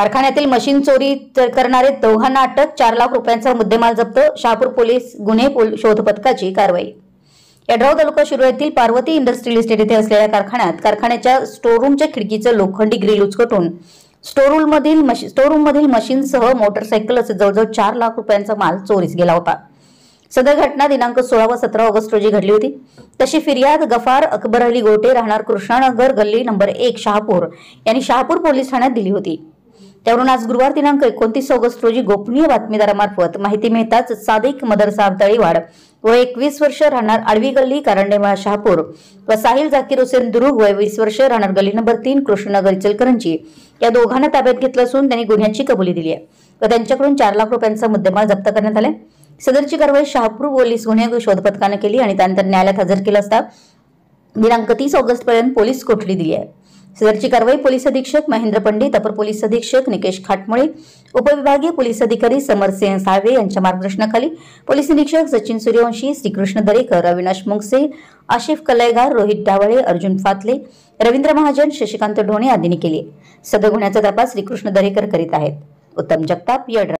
कारखान्यातील मशीन चोरी करणारे दोघांना अटक, 4 लाख रुपयांचा मुद्देमाल जप्त, शहापूर पोलीस गुन्हे शोध पथकाची कारवाई। यड्राव तालुका शिरूर येथील पार्वती इंडस्ट्रियल इस्टेट येथे असलेल्या कारखान्याच्या स्टोरूमच्या खिडकीचं लोखंडी ग्रिल उचकटून स्टोरूममधील मशीनसह मोटरसायकल असे जवळजवळ 4 लाख रुपयांचा माल चोरीस गेला होता। सदर घटना दिनांक 16 व 17 ऑगस्ट रोजी घडली होती। तशी फिर्याद गफार अकबर अली गोटे राहणार कृष्णानगर गल्ली नंबर 1 शहापूर यांनी शहापूर पोलीस ठाण्यात दिली होती। त्यावरून आज गुरुवार दिनांक 29 ऑगस्ट रोजी गोपनीय बातमीदारामार्फत माहिती मिळताच सादिक मदरसाब तळीवाड व 21 वर्ष राहणार आडवी गल्ली कारंडेमाळा शहापूर व साहिल जाकीर हुसेन दुरुग व 20 वर्ष राहणार गल्ली नंबर 3 कृष्णनगर इचलकरंजी या दोघांना ताब्यात घेतलं असून त्यांनी गुन्ह्याची कबुली दिली आहे व त्यांच्याकडून 4 लाख रुपयांचा मुद्देमाल जप्त करण्यात आला। सदरची कारवाई शहापूर पोलीस गुन्हे शोध पथकाने केली आणि त्यानंतर न्यायालयात हजर केलं असता दिनांक 30 ऑगस्ट पर्यंत पोलीस कोठडी दिली आहे। सदरची कारवाई पोलीस अधीक्षक महेंद्र पंडित, अपर पोलीस अधीक्षक निकेश खाटमळे, उपविभागीय पोलीस अधिकारी समरसिंह साळवे यांच्या मार्गदर्शनाखाली पोलीस निरीक्षक सचिन सूर्यवंशी, श्रीकृष्ण दरेकर, अविनाश मुंगसे, आशिफ कलायगार, रोहित डावळे, अर्जुन फातले, रवींद्र महाजन, शशिकांत ढोणे आदींनी केली। सदर गुन्ह्याचा तपास श्रीकृष्ण दरेकर करीत आहेत। उत्तम जगताप, यड्राव।